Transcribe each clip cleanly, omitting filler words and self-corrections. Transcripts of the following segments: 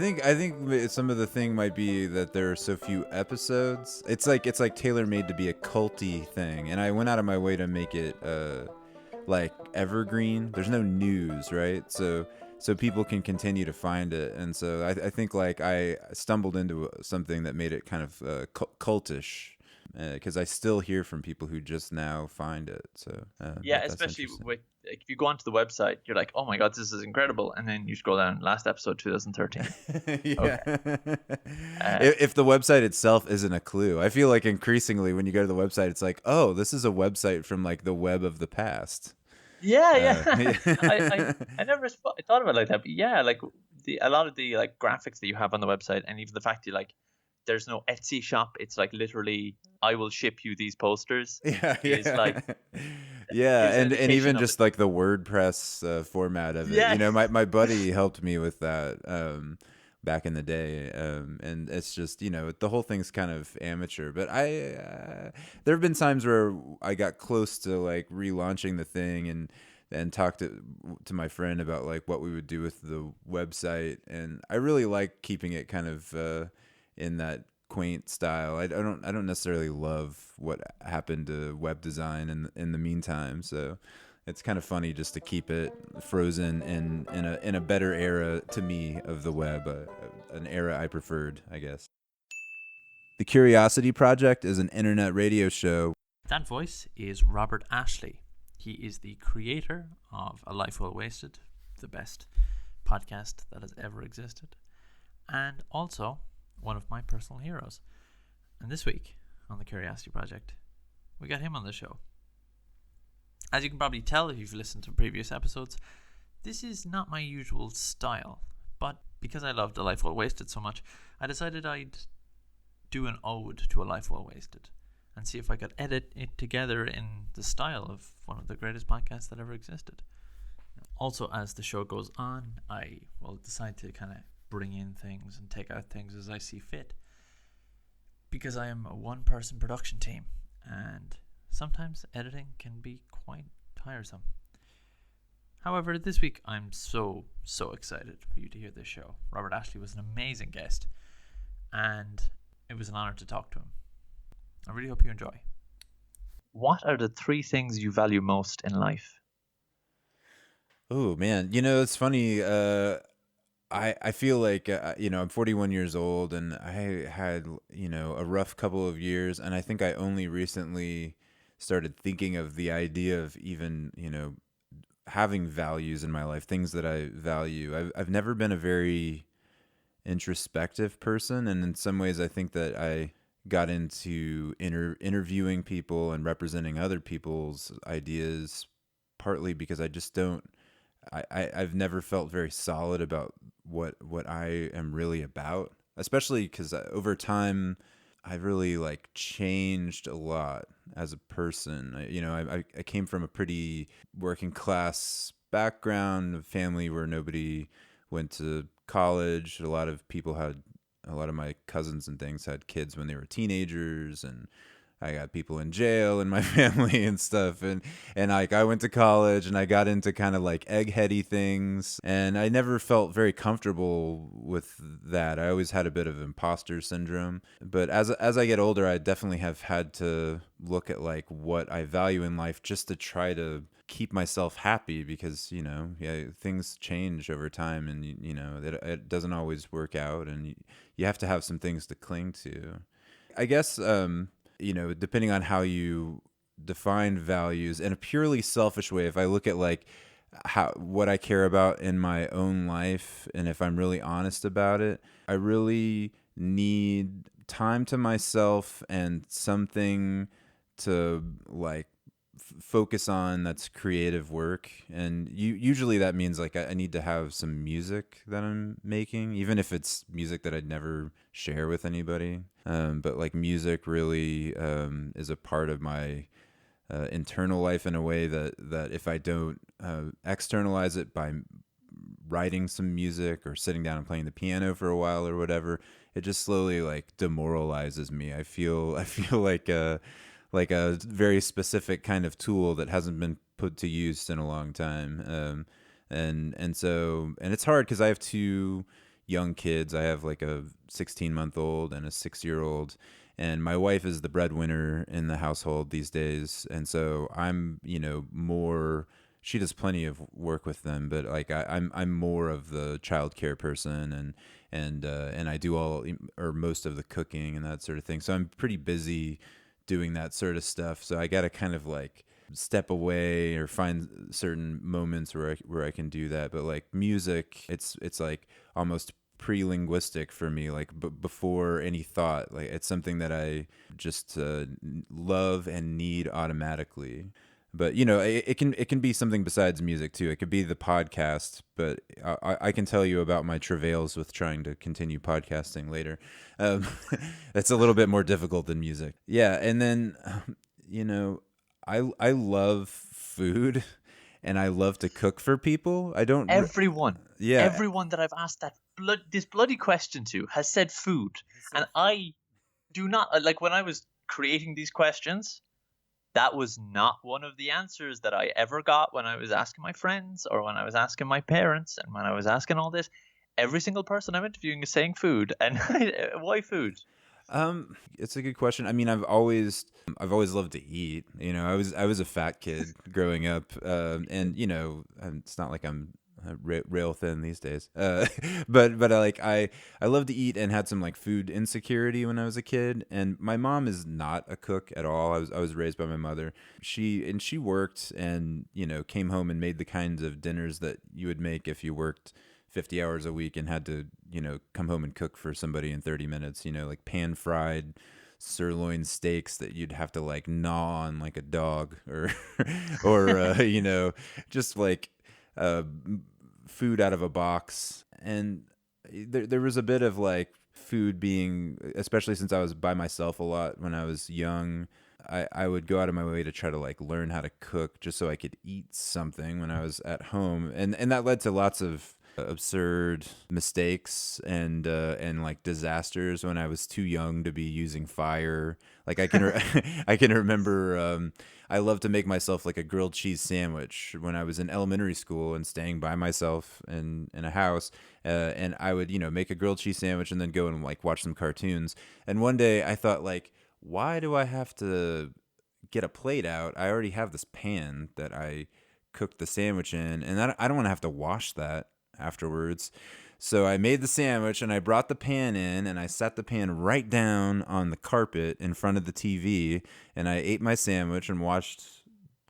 I think some of the thing might be that there are so few episodes. It's like tailor made to be a culty thing, and I went out of my way to make it like evergreen. There's no news, right? So people can continue to find it, and so I think like I stumbled into something that made it kind of cultish, because I still hear from people who just now find it. So Yeah, that's especially interesting. with like, if you go onto the website, you're like, oh my god, this is incredible, and then you scroll down, last episode 2013. Yeah. Okay. Uh, If the website itself isn't a clue, I feel like increasingly when you go to the website, it's like, oh, this is a website from like the web of the past. yeah, yeah. I Yeah. I never thought of it like that, but yeah, like a lot of the like graphics that you have on the website, and even the fact you like there's no Etsy shop. It's like literally, I will ship you these posters. Yeah, Is yeah, like yeah, gives an and indication even of it. just like the WordPress format of it. Yeah, My buddy helped me with that back in the day, and it's just the whole thing's kind of amateur. But there have been times where I got close to like relaunching the thing and talked to my friend about like what we would do with the website, and I really like keeping it kind of in that quaint style. I don't necessarily love what happened to web design in the meantime. So it's kind of funny just to keep it frozen in a better era to me of the web, an era I preferred, I guess. The Curiosity Project is an internet radio show. That voice is Robert Ashley. He is the creator of A Life Well Wasted, the best podcast that has ever existed, and also one of my personal heroes. And this week on the Curiosity Project, we got him on the show. As you can probably tell if you've listened to previous episodes, this is not my usual style, but because I loved A Life Well Wasted so much, I decided I'd do an ode to A Life Well Wasted and see if I could edit it together in the style of one of the greatest podcasts that ever existed. Also, as the show goes on, I will decide to kind of bring in things and take out things as I see fit, because I am a one-person production team, and sometimes editing can be quite tiresome. However, this week I'm so excited for you to hear this show. Robert Ashley was an amazing guest, and it was an honor to talk to him. I really hope you enjoy. what are the three things you value most in life? Oh man, it's funny. I feel like I'm 41 years old, and I had a rough couple of years, and I think I only recently started thinking of the idea of even having values in my life, things that I value. I've never been a very introspective person, and in some ways, I think that I got into interviewing people and representing other people's ideas partly because I just don't. I've never felt very solid about what I am really about, especially because over time I've really like changed a lot as a person. I came from a pretty working class background, a family where nobody went to college. A lot of my cousins and things had kids when they were teenagers, and I got people in jail in my family and stuff, and like I went to college and I got into kind of like eggheady things, and I never felt very comfortable with that. I always had a bit of imposter syndrome. But as I get older, I definitely have had to look at like what I value in life just to try to keep myself happy, because yeah, things change over time, and it doesn't always work out, and you have to have some things to cling to. I guess depending on how you define values in a purely selfish way, if I look at like what I care about in my own life, and if I'm really honest about it, I really need time to myself and something to like focus on that's creative work. And usually that means like I need to have some music that I'm making, even if it's music that I'd never share with anybody. But like music really is a part of my internal life in a way that if I don't externalize it by writing some music or sitting down and playing the piano for a while or whatever, it just slowly like demoralizes me. I feel like a very specific kind of tool that hasn't been put to use in a long time. And it's hard because I have to young kids. I have like a 16-month-old and a 6-year-old, and my wife is the breadwinner in the household these days. And so I'm, more. She does plenty of work with them, but like I'm more of the childcare person, and I do all or most of the cooking and that sort of thing. So I'm pretty busy doing that sort of stuff. So I got to kind of like step away or find certain moments where I can do that. But like music, it's like almost pre-linguistic for me, like before any thought. Like it's something that I just love and need automatically. But it can be something besides music too. It could be the podcast, but I can tell you about my travails with trying to continue podcasting later. Um, that's a little bit more difficult than music. Yeah, and then you know, I love food, and I love to cook for people. I don't. Everyone, Yeah. everyone that I've asked this bloody question to has said food, and I do not like when I was creating these questions. That was not one of the answers that I ever got when I was asking my friends or when I was asking my parents and when I was asking all this. Every single person I'm interviewing is saying food, and why food? It's a good question. I mean, I've always loved to eat. I was a fat kid growing up, and it's not like I'm rail thin these days. But I love to eat and had some like food insecurity when I was a kid. And my mom is not a cook at all. I was raised by my mother. She worked and came home and made the kinds of dinners that you would make if you worked 50 hours a week and had to, come home and cook for somebody in 30 minutes, like pan fried sirloin steaks that you'd have to like gnaw on like a dog or, or, just like, uh, food out of a box. And there was a bit of like food being, especially since I was by myself a lot when I was young. I would go out of my way to try to like learn how to cook just so I could eat something when I was at home, and that led to lots of absurd mistakes and like disasters when I was too young to be using fire. Like I can remember I loved to make myself like a grilled cheese sandwich when I was in elementary school and staying by myself in a house. And I would make a grilled cheese sandwich and then go and like watch some cartoons. And one day I thought like, why do I have to get a plate out? I already have this pan that I cooked the sandwich in, and I don't want to have to wash that afterwards. So I made the sandwich and I brought the pan in and I set the pan right down on the carpet in front of the TV, and I ate my sandwich and watched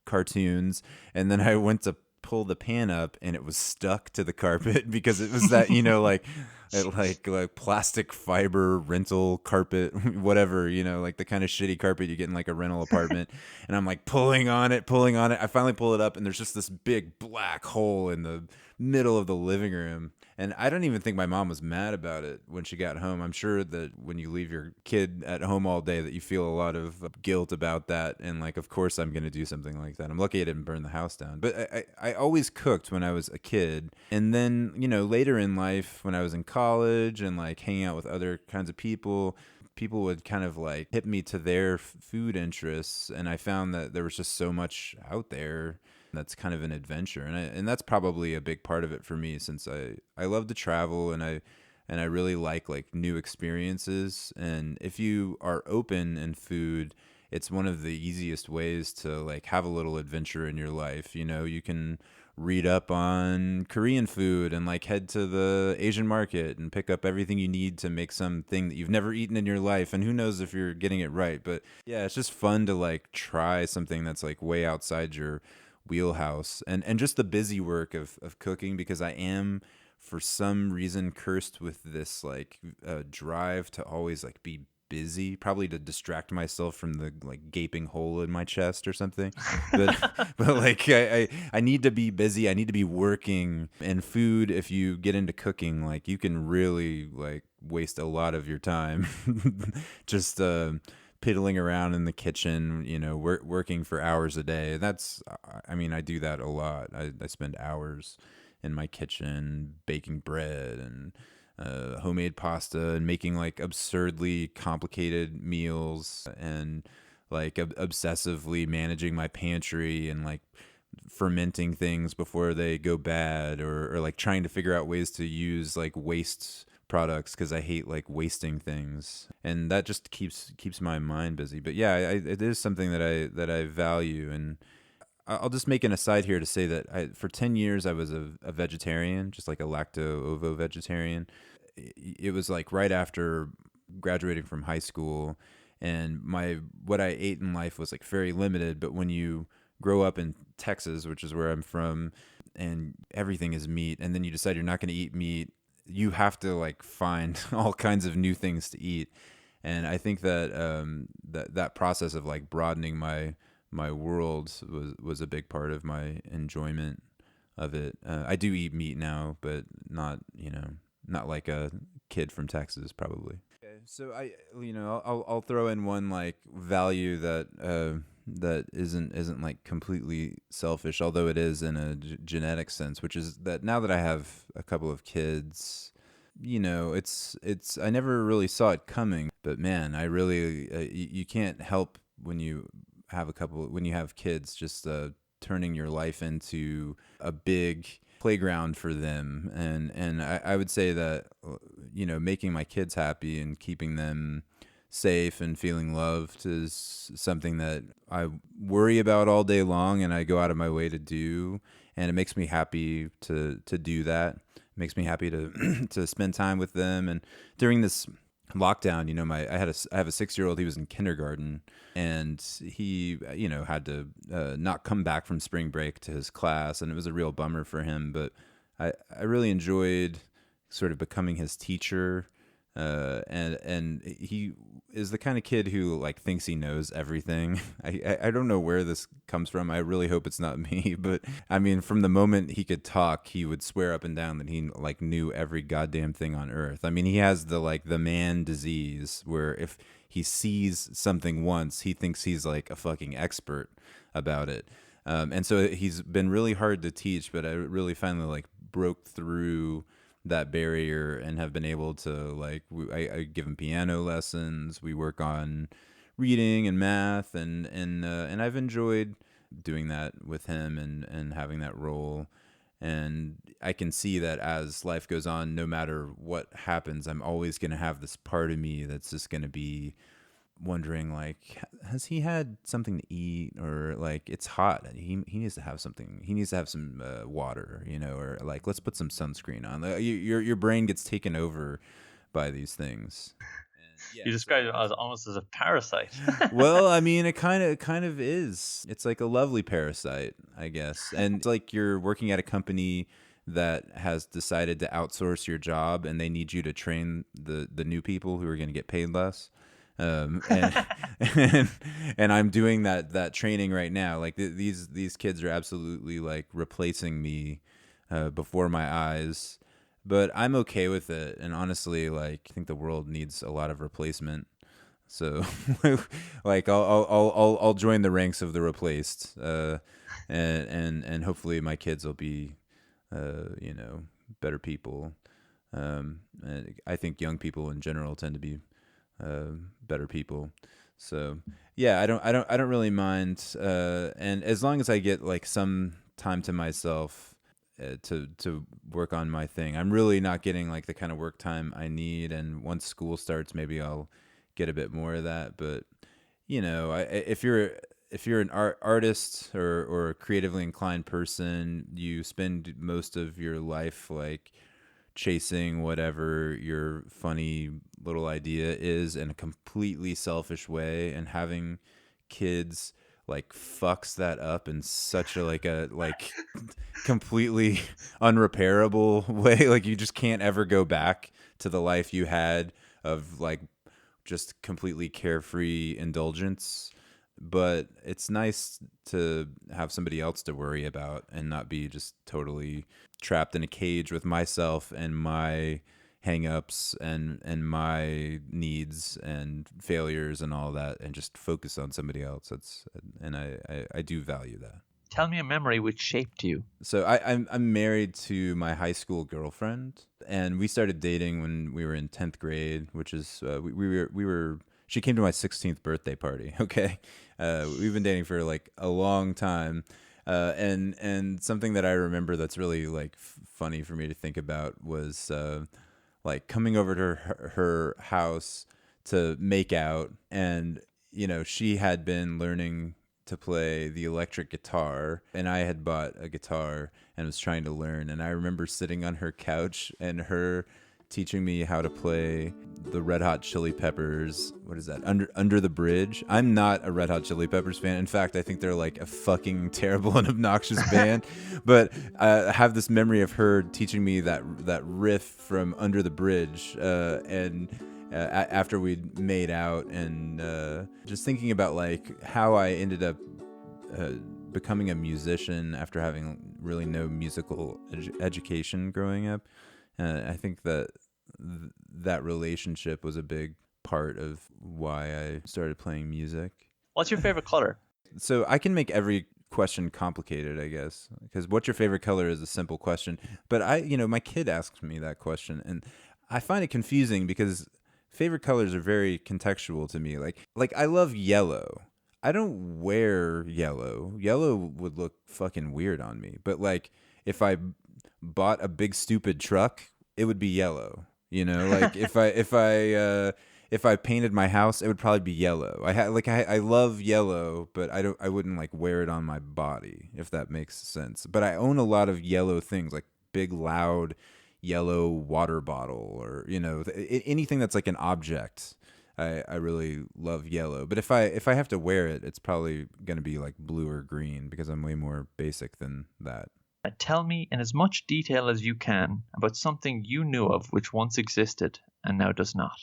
cartoons, and then I went to pull the pan up and it was stuck to the carpet because it was that like plastic fiber rental carpet, whatever, like the kind of shitty carpet you get in like a rental apartment. And I'm like pulling on it. I finally pull it up and there's just this big black hole in the middle of the living room. And I don't even think my mom was mad about it when she got home. I'm sure that when you leave your kid at home all day that you feel a lot of guilt about that. And like, of course I'm going to do something like that. I'm lucky I didn't burn the house down. But I always cooked when I was a kid. And then, later in life when I was in college and like hanging out with other kinds of people would kind of like hit me to their food interests. And I found that there was just so much out there that's kind of an adventure, and that's probably a big part of it for me, since I love to travel and I really like new experiences. And if you are open in food, it's one of the easiest ways to like have a little adventure in your life. You can read up on Korean food and like head to the Asian market and pick up everything you need to make something that you've never eaten in your life, and who knows if you're getting it right. But yeah, it's just fun to like try something that's like way outside your wheelhouse, and just the busy work of cooking, because I am for some reason cursed with this like drive to always like be busy, probably to distract myself from the like gaping hole in my chest or something. but but like I need to be busy, I need to be working. And food, if you get into cooking, like you can really like waste a lot of your time just piddling around in the kitchen, working for hours a day. I mean, I do that a lot. I spend hours in my kitchen baking bread and homemade pasta and making like absurdly complicated meals, and like obsessively managing my pantry and like fermenting things before they go bad, or like trying to figure out ways to use like waste products because I hate like wasting things, and that just keeps my mind busy. But yeah, it is something that I value, and I'll just make an aside here to say that for 10 years I was a vegetarian, just like a lacto-ovo vegetarian. It was like right after graduating from high school, and what I ate in life was like very limited. But when you grow up in Texas, which is where I'm from, and everything is meat, and then you decide you're not going to eat meat, you have to like find all kinds of new things to eat. And I think that that process of like broadening my world was a big part of my enjoyment of it. I do eat meat now, but not, not like a kid from Texas, probably. Okay, so I'll throw in one like value that that isn't like completely selfish, although it is in a genetic sense, which is that now that I have a couple of kids, it's I never really saw it coming, but man, I really you can't help when you when you have kids, just turning your life into a big playground for them. And I would say that, making my kids happy and keeping them safe and feeling loved is something that I worry about all day long, and I go out of my way to do. And it makes me happy to do that. It makes me happy to to spend time with them. And during this lockdown, I have a 6-year-old. He was in kindergarten, and he had to not come back from spring break to his class, and it was a real bummer for him. But I really enjoyed sort of becoming his teacher, and he is the kind of kid who like thinks he knows everything. I don't know where this comes from. I really hope it's not me, but I mean, from the moment he could talk, he would swear up and down that he like knew every goddamn thing on earth. I mean, he has the man disease, where if he sees something once, he thinks he's like a fucking expert about it. And so he's been really hard to teach, but I really finally like broke through that barrier and have been able to like I give him piano lessons. We work on reading and math, and I've enjoyed doing that with him and having that role. And I can see that as life goes on, no matter what happens, I'm always going to have this part of me that's just going to be wondering, like, has he had something to eat, or like it's hot, he needs to have something, he needs to have some water, or like let's put some sunscreen on. Like, your brain gets taken over by these things. And You yeah, so describe it as almost as a parasite. well, I mean, it kind of is. It's like a lovely parasite, I guess. And it's like you're working at a company that has decided to outsource your job, and they need you to train the new people who are going to get paid less. And, and and I'm doing that training right now. Like these kids are absolutely like replacing me before my eyes, but I'm okay with it. And honestly, like I think the world needs a lot of replacement. So, like I'll join the ranks of the replaced, and hopefully my kids will be, better people. And I think young people in general tend to be better people. So yeah, I don't really mind. And as long as I get like some time to myself to work on my thing, I'm really not getting like the kind of work time I need. And once school starts, maybe I'll get a bit more of that. But if you're an artist or a creatively inclined person, you spend most of your life like chasing whatever your funny little idea is in a completely selfish way, and having kids like fucks that up in such a like completely unrepairable way. Like you just can't ever go back to the life you had of like just completely carefree indulgence. But it's nice to have somebody else to worry about and not be just totally trapped in a cage with myself and my hangups and my needs and failures and all that, and just focus on somebody else. I do value that. Tell me a memory which shaped you. So I'm married to my high school girlfriend, and we started dating when we were in 10th grade, which is we were she came to my 16th birthday party. Okay, we've been dating for like a long time, and something that I remember that's really like funny for me to think about was like coming over to her house to make out, and she had been learning to play the electric guitar, and I had bought a guitar and was trying to learn. And I remember sitting on her couch and her teaching me how to play the Red Hot Chili Peppers. What is that? Under the Bridge. I'm not a Red Hot Chili Peppers fan. In fact, I think they're like a fucking terrible and obnoxious band. But I have this memory of her teaching me that riff from Under the Bridge, and after we'd made out, and just thinking about like how I ended up becoming a musician after having really no musical education growing up. I think that that relationship was a big part of why I started playing music. What's your favorite color? So I can make every question complicated, I guess, because what's your favorite color is a simple question. But my kid asked me that question, and I find it confusing because favorite colors are very contextual to me. Like I love yellow. I don't wear yellow. Yellow would look fucking weird on me. But like if I bought a big stupid truck, it would be yellow. Like if I painted my house, it would probably be yellow. I love yellow, but I wouldn't like wear it on my body, if that makes sense. But I own a lot of yellow things, like big loud yellow water bottle, or anything that's like an object. I really love yellow, but if I have to wear it, it's probably gonna be like blue or green because I'm way more basic than that. Tell me in as much detail as you can about something you knew of which once existed and now does not.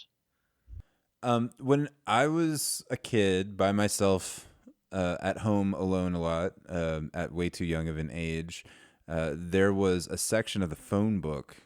When I was a kid by myself, at home alone a lot, at way too young of an age, there was a section of the phone book.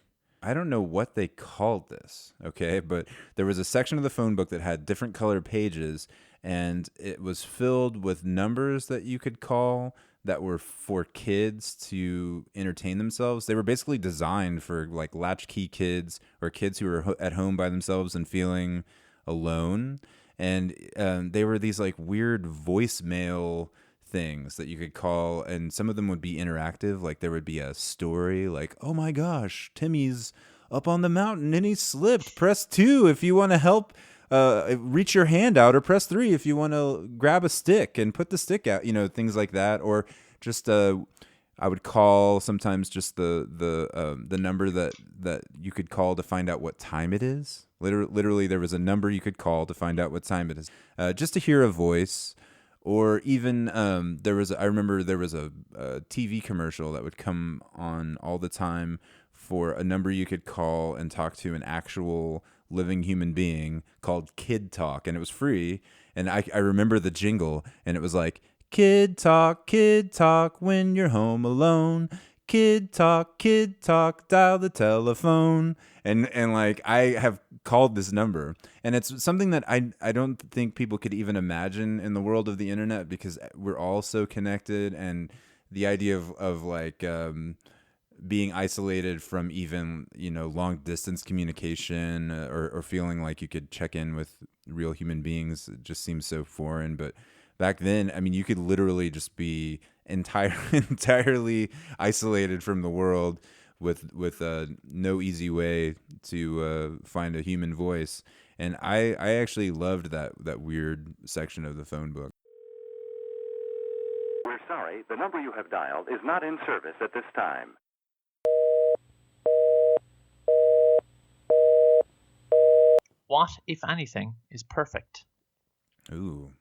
I don't know what they called this, okay? But there was a section of the phone book that had different colored pages, and it was filled with numbers that you could call that were for kids to entertain themselves. They were basically designed for like latchkey kids or kids who were at home by themselves and feeling alone. And they were these like weird voicemail things that you could call, and some of them would be interactive. Like there would be a story like, oh my gosh, Timmy's up on the mountain and he slipped. Press 2 if you want to help reach your hand out, or press 3 if you want to grab a stick and put the stick out, things like that. Or just I would call sometimes just the number that you could call to find out what time it is. Literally there was a number you could call to find out what time it is, just to hear a voice. Or even I remember there was a TV commercial that would come on all the time for a number you could call and talk to an actual living human being called Kid Talk, and it was free. And I remember the jingle, and it was like, Kid Talk, when you're home alone. Kid Talk, dial the telephone. And like I have called this number, and it's something that I don't think people could even imagine in the world of the internet, because we're all so connected, and the idea of like being isolated from even long distance communication, or feeling like you could check in with real human beings just seems so foreign. But back then, I mean, you could literally just be entirely isolated from the world with no easy way to find a human voice. And I actually loved that weird section of the phone book. We're sorry, the number you have dialed is not in service at this time. What, if anything, is perfect? Ooh.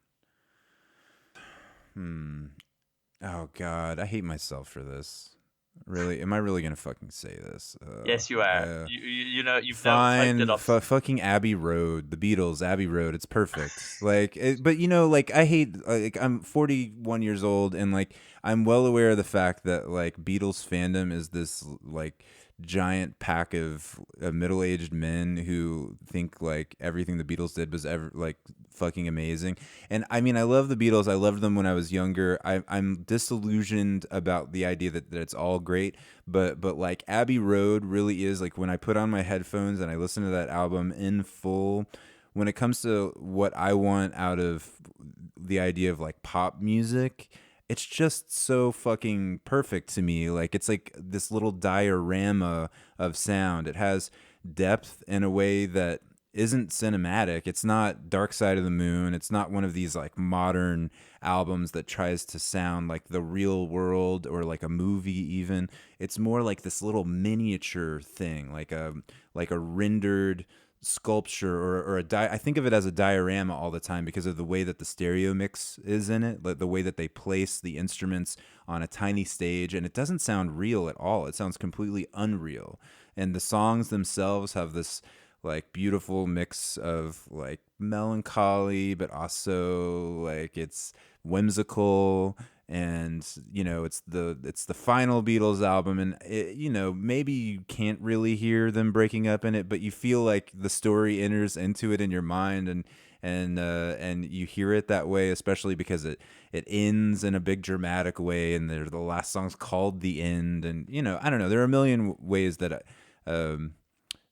Oh God, I hate myself for this. Really, am I really gonna fucking say this? Yes, you are. You've now fine. typed it up. Fucking Abbey Road, the Beatles, Abbey Road. It's perfect. But like I hate. Like I'm 41 years old, and like I'm well aware of the fact that like Beatles fandom is this like giant pack of middle-aged men who think like everything the Beatles did was ever like fucking amazing. And I mean, I love the Beatles. I loved them when I was younger. I'm disillusioned about the idea that it's all great, but like Abbey Road really is like, when I put on my headphones and I listen to that album in full, when it comes to what I want out of the idea of like pop music, it's just so fucking perfect to me. Like it's like this little diorama of sound. It has depth in a way that isn't cinematic. It's not Dark Side of the Moon. It's not one of these like modern albums that tries to sound like the real world or like a movie even. It's more like this little miniature thing, like a rendered sculpture or I think of it as a diorama all the time because of the way that the stereo mix is in it, like the way that they place the instruments on a tiny stage, and it doesn't sound real at all. It sounds completely unreal. And the songs themselves have this like beautiful mix of like melancholy, but also like it's whimsical. And it's the final Beatles album, and maybe you can't really hear them breaking up in it, but you feel like the story enters into it in your mind, and you hear it that way, especially because it ends in a big dramatic way, and the last song's called The End, and I don't know, there are a million ways that um,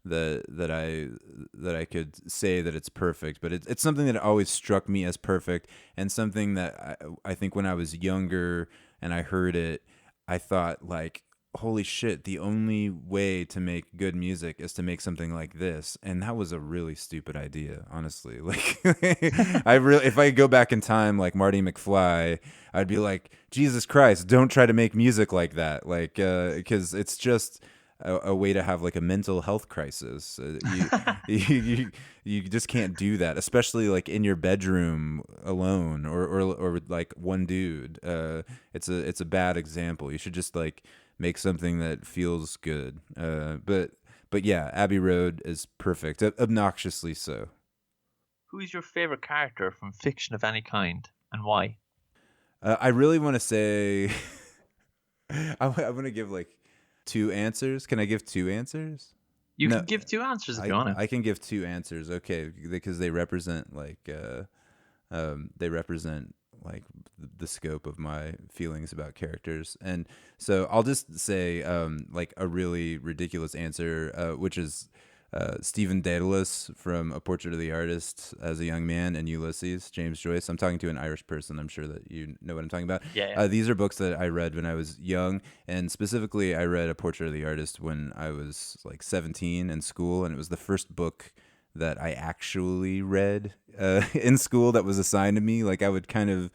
that I could say that it's perfect, but it's something that always struck me as perfect, and something that I think when I was younger and I heard it, I thought like, holy shit, the only way to make good music is to make something like this. And that was a really stupid idea, honestly. Like if I could go back in time like Marty McFly, I'd be like, Jesus Christ, don't try to make music like that. Like, because it's just a way to have like a mental health crisis. You just can't do that, especially like in your bedroom alone or like one dude. It's a bad example. You should just like make something that feels good. But yeah, Abbey Road is perfect, obnoxiously so. Who is your favorite character from fiction of any kind, and why? I really want to say I'm going to give like two answers. Can I give two answers? You No, can give two answers if you want to. I can give two answers. Okay, because they represent like the scope of my feelings about characters, and so I'll just say like a really ridiculous answer, which is Stephen Dedalus from A Portrait of the Artist as a Young Man and Ulysses, James Joyce. I'm talking to an Irish person. I'm sure that you know what I'm talking about. Yeah. These are books that I read when I was young, and specifically I read A Portrait of the Artist when I was like 17 in school, and it was the first book that I actually read in school that was assigned to me. Like I would kind of,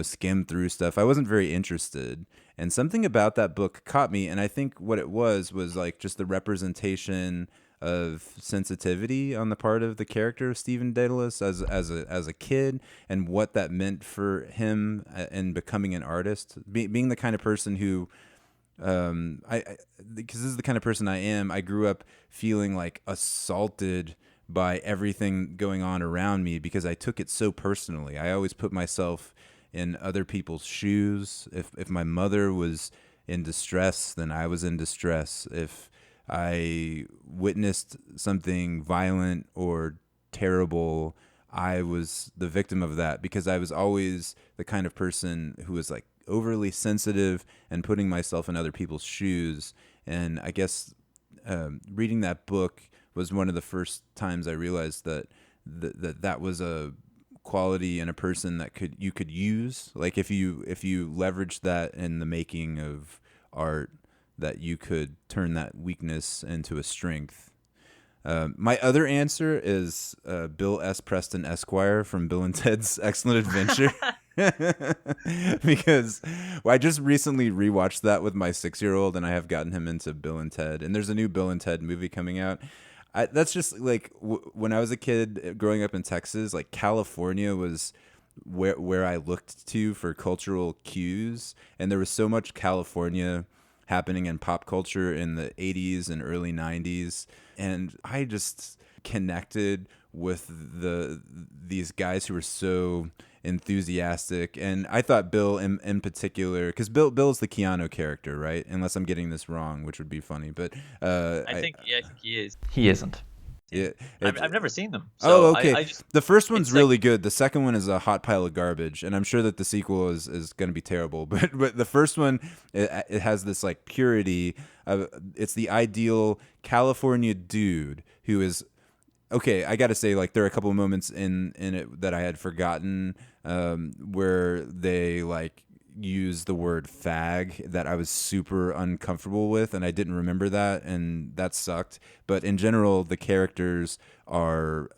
skim through stuff. I wasn't very interested. And something about that book caught me. And I think what it was like just the representation of sensitivity on the part of the character of Stephen Dedalus as a kid, and what that meant for him in becoming an artist, being the kind of person who, because this is the kind of person I am. I grew up feeling like assaulted by everything going on around me because I took it so personally. I always put myself in other people's shoes. If my mother was in distress, then I was in distress. If I witnessed something violent or terrible, I was the victim of that, because I was always the kind of person who was like overly sensitive and putting myself in other people's shoes. And I guess reading that book was one of the first times I realized that that was a quality in a person that you could use. Like if you leverage that in the making of art, that you could turn that weakness into a strength. My other answer is Bill S. Preston Esquire from Bill and Ted's Excellent Adventure. Because I just recently rewatched that with my 6-year-old, and I have gotten him into Bill and Ted. And there's a new Bill and Ted movie coming out. That's just like when I was a kid growing up in Texas, like California was where I looked to for cultural cues, and there was so much California happening in pop culture in the 80s and early 90s, and I just connected with these guys who were so enthusiastic. And I thought Bill in particular, because Bill's the Keanu character, right? Unless I'm getting this wrong, which would be funny, but I think he is. He isn't. yeah, I've never seen them. So okay. I just, the first one's it's really like- good. The second one is a hot pile of garbage, and I'm sure that the sequel is going to be terrible. But the first one, it has this like purity. It's the ideal California dude who is okay. I got to say, like, there are a couple of moments in it that I had forgotten, where they like use the word fag that I was super uncomfortable with, and I didn't remember that, and that sucked. But in general, the characters are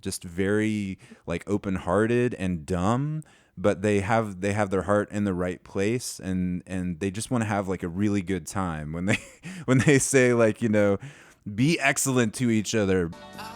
just very like open-hearted and dumb, but they have their heart in the right place, and they just want to have like a really good time when they when they say like, be excellent to each other.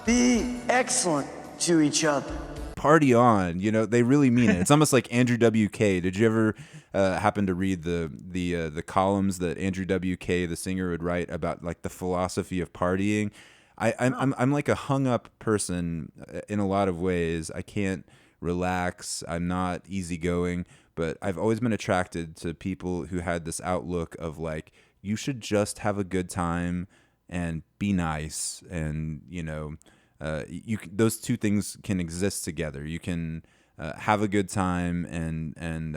Be excellent to each other. Party on, they really mean it. It's almost like Andrew WK. Did you ever happen to read the columns that Andrew WK, the singer, would write about like the philosophy of partying? I'm like a hung up person in a lot of ways. I can't relax. I'm not easygoing, but I've always been attracted to people who had this outlook of like, you should just have a good time and be nice, and those two things can exist together. You can have a good time and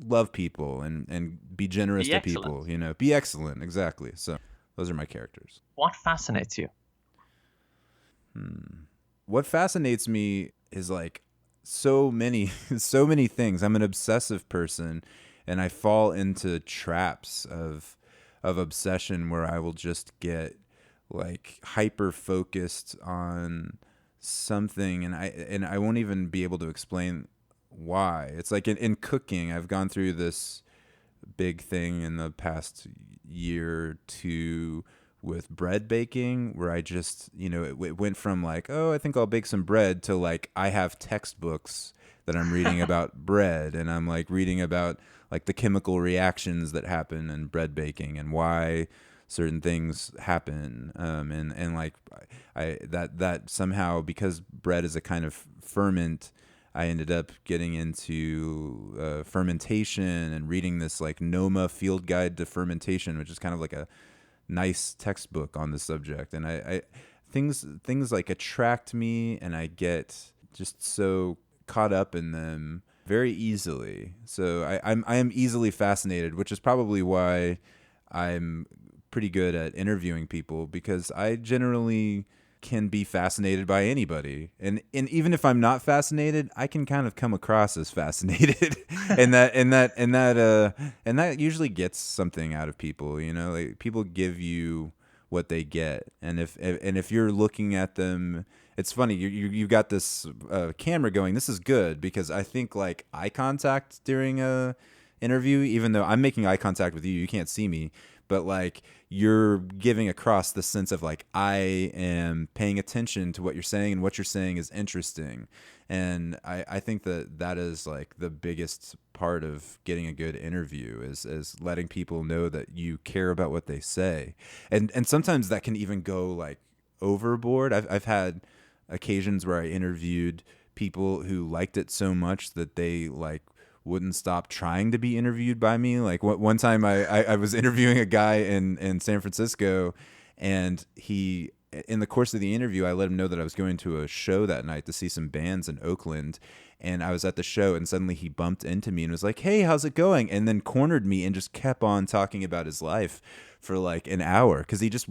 love people and be generous Be to excellent. people. Be excellent, exactly. So those are my characters. What fascinates you? What fascinates me is like so many so many things. I'm an obsessive person, and I fall into traps of obsession where I will just get like hyper focused on something, and I won't even be able to explain why. It's like in cooking, I've gone through this big thing in the past year or two with bread baking, where I just, it went from like, oh, I think I'll bake some bread, to like, I have textbooks that I'm reading about bread, and I'm like reading about like the chemical reactions that happen in bread baking and why certain things happen. And like that somehow, because bread is a kind of ferment, I ended up getting into fermentation and reading this like Noma Field Guide to Fermentation, which is kind of like a nice textbook on the subject. And I things like attract me, and I get just so caught up in them very easily. So I am easily fascinated, which is probably why I'm pretty good at interviewing people, because I generally can be fascinated by anybody, and even if I'm not fascinated, I can kind of come across as fascinated, and that usually gets something out of people. Like, people give you what they get, and if you're looking at them, it's funny. You got this camera going. This is good, because I think like eye contact during a interview, even though I'm making eye contact with you, you can't see me, but like you're giving across the sense of like, I am paying attention to what you're saying, and what you're saying is interesting. And I think that is like the biggest part of getting a good interview is letting people know that you care about what they say. And sometimes that can even go like overboard. I've had occasions where I interviewed people who liked it so much that they like wouldn't stop trying to be interviewed by me. Like one time I was interviewing a guy in San Francisco, and he, in the course of the interview, I let him know that I was going to a show that night to see some bands in Oakland. And I was at the show, and suddenly he bumped into me and was like, "Hey, how's it going?" And then cornered me and just kept on talking about his life for like an hour, because he just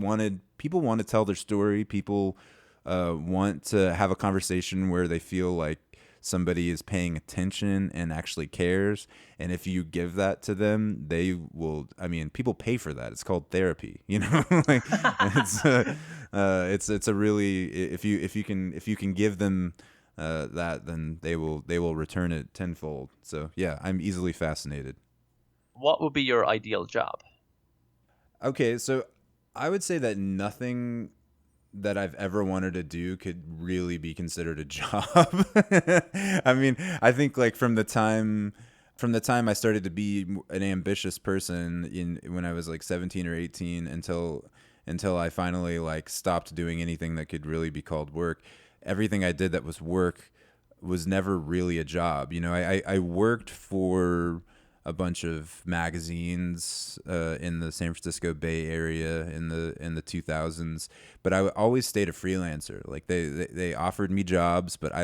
people want to tell their story. People want to have a conversation where they feel like somebody is paying attention and actually cares. And if you give that to them, they will, I mean, people pay for that. It's called therapy, like it's a really, if you can give them that, then they will return it tenfold. So yeah, I'm easily fascinated. What would be your ideal job? Okay, so I would say that nothing that I've ever wanted to do could really be considered a job. I mean, I think like from the time I started to be an ambitious person when I was like 17 or 18 until I finally like stopped doing anything that could really be called work, everything I did that was work was never really a job. I worked for a bunch of magazines in the San Francisco Bay Area in the 2000s, but I always stayed a freelancer. Like they offered me jobs, but I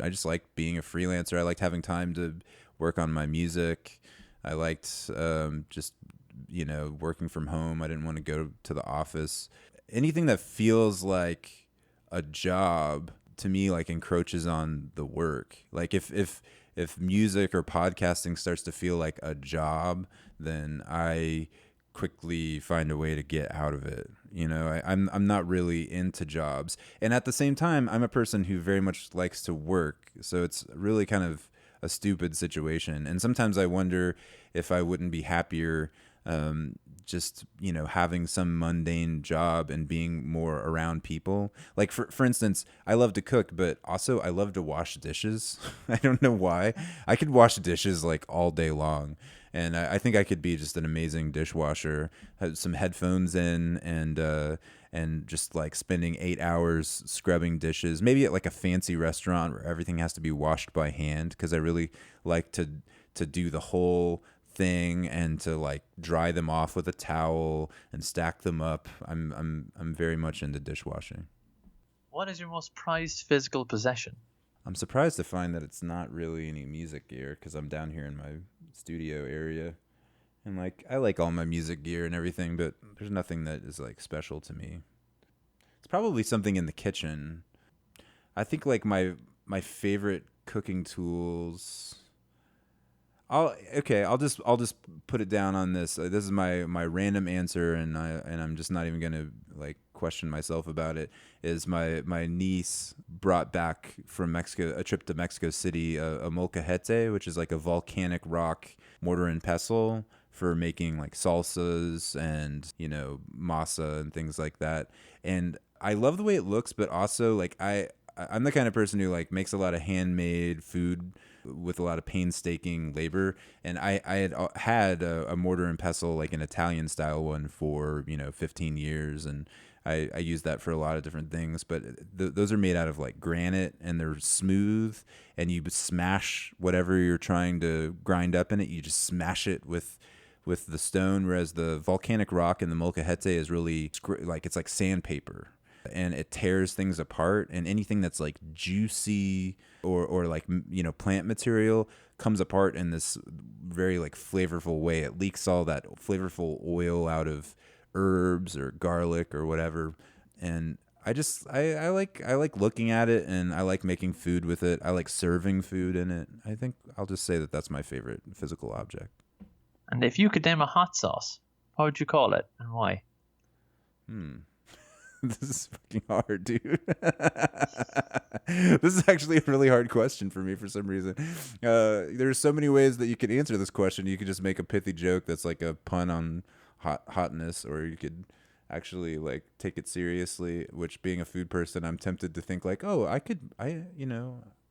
just liked being a freelancer. I liked having time to work on my music. I liked just working from home. I didn't want to go to the office. Anything that feels like a job to me like encroaches on the work. Like if if music or podcasting starts to feel like a job, then I quickly find a way to get out of it. I'm not really into jobs, and at the same time, I'm a person who very much likes to work. So it's really kind of a stupid situation, and sometimes I wonder if I wouldn't be happier just having some mundane job and being more around people. Like for instance, I love to cook, but also I love to wash dishes. I don't know why. I could wash dishes like all day long, and I think I could be just an amazing dishwasher. Have some headphones in and just like spending 8 hours scrubbing dishes, maybe at like a fancy restaurant where everything has to be washed by hand, because I really like to do the whole thing and to like dry them off with a towel and stack them up. I'm very much into dishwashing. What is your most prized physical possession? I'm surprised to find that it's not really any music gear, because I'm down here in my studio area, and like I like all my music gear and everything, but there's nothing that is like special to me. It's probably something in the kitchen. I think like my favorite cooking tools. I'll just put it down on this. This is my random answer, and I'm just not even gonna like question myself about it. Is my niece brought back from Mexico, a trip to Mexico City, a molcajete, which is like a volcanic rock mortar and pestle for making like salsas and masa and things like that. And I love the way it looks, but also like I'm the kind of person who like makes a lot of handmade food with a lot of painstaking labor, and I had a mortar and pestle, like an Italian style one, for 15 years, and I use that for a lot of different things. But those are made out of like granite, and they're smooth, and you smash whatever you're trying to grind up in it. You just smash it with the stone, whereas the volcanic rock in the molcajete is really like it's like sandpaper, and it tears things apart, and anything that's like juicy or like plant material comes apart in this very like flavorful way. It leaks all that flavorful oil out of herbs or garlic or whatever, and I like looking at it, and I like making food with it. I like serving food in it. I think I'll just say that that's my favorite physical object. And if you could name a hot sauce, what would you call it and why? This is fucking hard, dude. This is actually a really hard question for me for some reason. There's so many ways that you could answer this question. You could just make a pithy joke that's like a pun on hotness, or you could actually like take it seriously, which, being a food person, I'm tempted to think like, oh,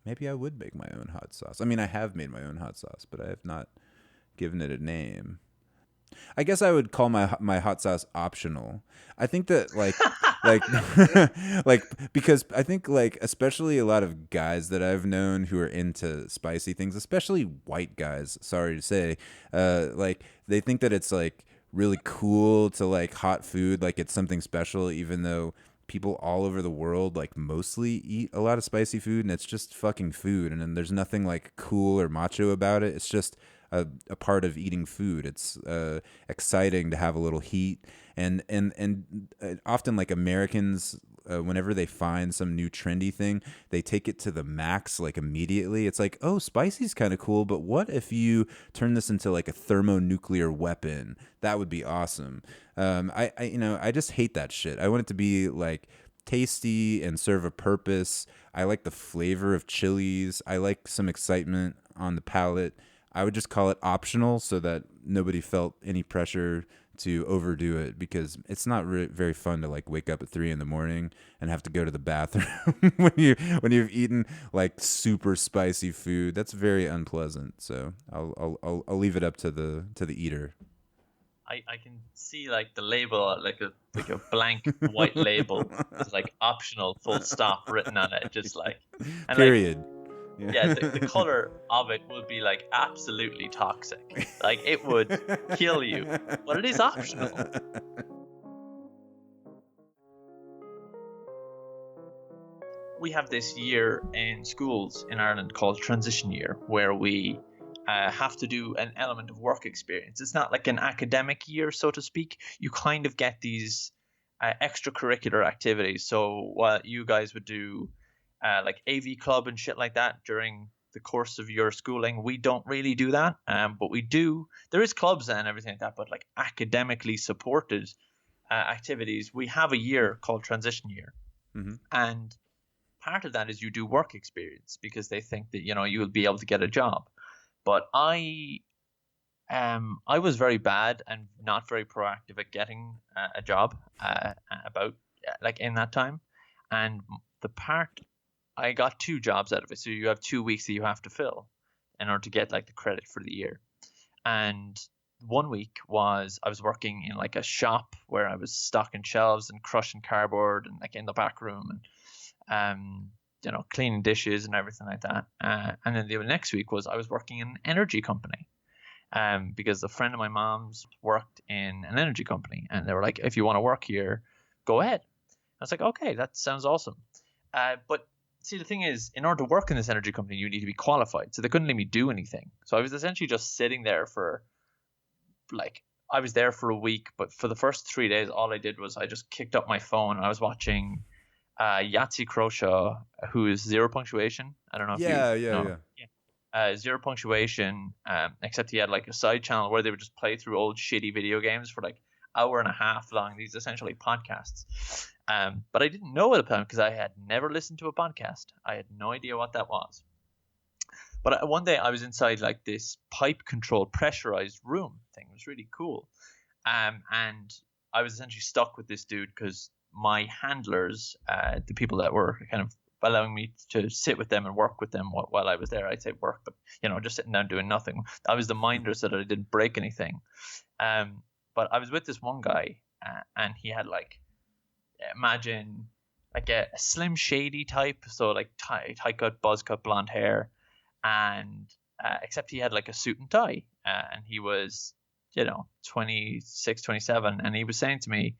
maybe I would make my own hot sauce. I mean, I have made my own hot sauce, but I have not given it a name. I guess I would call my hot sauce optional. I think that like like because I think like especially a lot of guys that I've known who are into spicy things, especially white guys, sorry to say, like they think that it's like really cool to like hot food, like it's something special, even though people all over the world like mostly eat a lot of spicy food, and it's just fucking food, and then there's nothing like cool or macho about it. It's just a part of eating food. It's exciting to have a little heat, and often like Americans, whenever they find some new trendy thing, they take it to the max like immediately. It's like, oh, spicy's kind of cool, but what if you turn this into like a thermonuclear weapon? That would be awesome. I just hate that shit. I want it to be like tasty and serve a purpose. I like the flavor of chilies. I like some excitement on the palate. I would just call it optional so that nobody felt any pressure to overdo it, because it's not very fun to like wake up at 3 a.m. and have to go to the bathroom when you've eaten like super spicy food. That's very unpleasant. So I'll leave it up to the eater. I can see like the label, like a blank white label with like optional full stop written on it, just like, and Period. like, yeah, the color of it would be like absolutely toxic. Like it would kill you, but it is optional. We have this year in schools in Ireland called transition year, where we have to do an element of work experience. It's not like an academic year, so to speak. You kind of get these extracurricular activities. So what you guys would do, like AV club and shit like that during the course of your schooling. We don't really do that, but we do. There is clubs and everything like that, but like academically supported activities. We have a year called transition year, Mm-hmm. and part of that is you do work experience because they think that you will be able to get a job. But I was very bad and not very proactive at getting a job about like in that time, and the part I got 2 jobs out of it. So you have 2 weeks that you have to fill in order to get like the credit for the year. And one week was I was working in like a shop where I was stocking shelves and crushing cardboard and like in the back room and cleaning dishes and everything like that. And then the next week was I was working in an energy company. Because a friend of my mom's worked in an energy company, and they were like, if you want to work here, go ahead. I was like, okay, that sounds awesome. But see, the thing is, in order to work in this energy company, you need to be qualified. So they couldn't let me do anything. So I was essentially just sitting there for I was there for a week, but for the first 3 days, all I did was I just kicked up my phone. I was watching Yahtzee Croshaw, who is Zero Punctuation. I don't know if you know. Zero Punctuation, except he had like a side channel where they would just play through old shitty video games for like hour and a half long. These essentially podcasts. But I didn't know at the time because I had never listened to a podcast. I had no idea what that was. But one day I was inside like this pipe controlled pressurized room thing. It was really cool. And I was essentially stuck with this dude because my handlers, the people that were kind of allowing me to sit with them and work with them while I was there. I'd say work, but just sitting down doing nothing. I was the minder so that I didn't break anything. But I was with this one guy, and he had like, imagine like a Slim Shady type, so like tight cut, buzz cut, blonde hair, and except he had like a suit and tie, and he was 26, 27, and he was saying to me.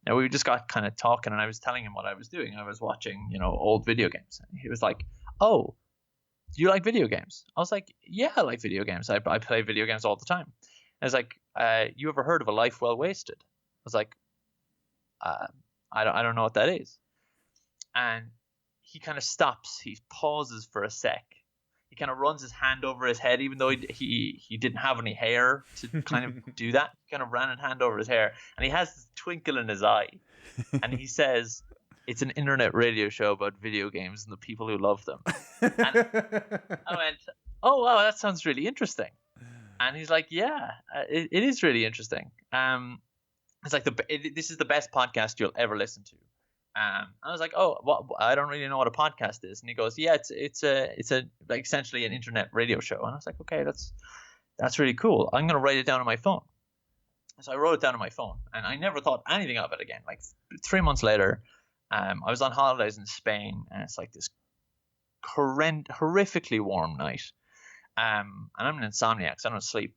Now we just got kind of talking, and I was telling him what I was doing. I was watching, old video games. And he was like, "Oh, do you like video games?" I was like, "Yeah, I like video games. I play video games all the time." And I was like, "You ever heard of a life well wasted?" I was like, "I don't know what that is." And he kind of stops. He pauses for a sec. He kind of runs his hand over his head, even though he didn't have any hair to kind of do that. He kind of ran his hand over his hair, and he has this twinkle in his eye, and he says, "It's an internet radio show about video games and the people who love them." And I went, "Oh wow, that sounds really interesting." And he's like, "Yeah, it is really interesting. It's like this is the best podcast you'll ever listen to." I was like, "Oh, well, I don't really know what a podcast is." And he goes, "Yeah, it's a like essentially an internet radio show." And I was like, "Okay, that's really cool. I'm gonna write it down on my phone." So I wrote it down on my phone, and I never thought anything of it again. Like 3 months later, I was on holidays in Spain, and it's like this horrifically warm night. And I'm an insomniac, so I don't sleep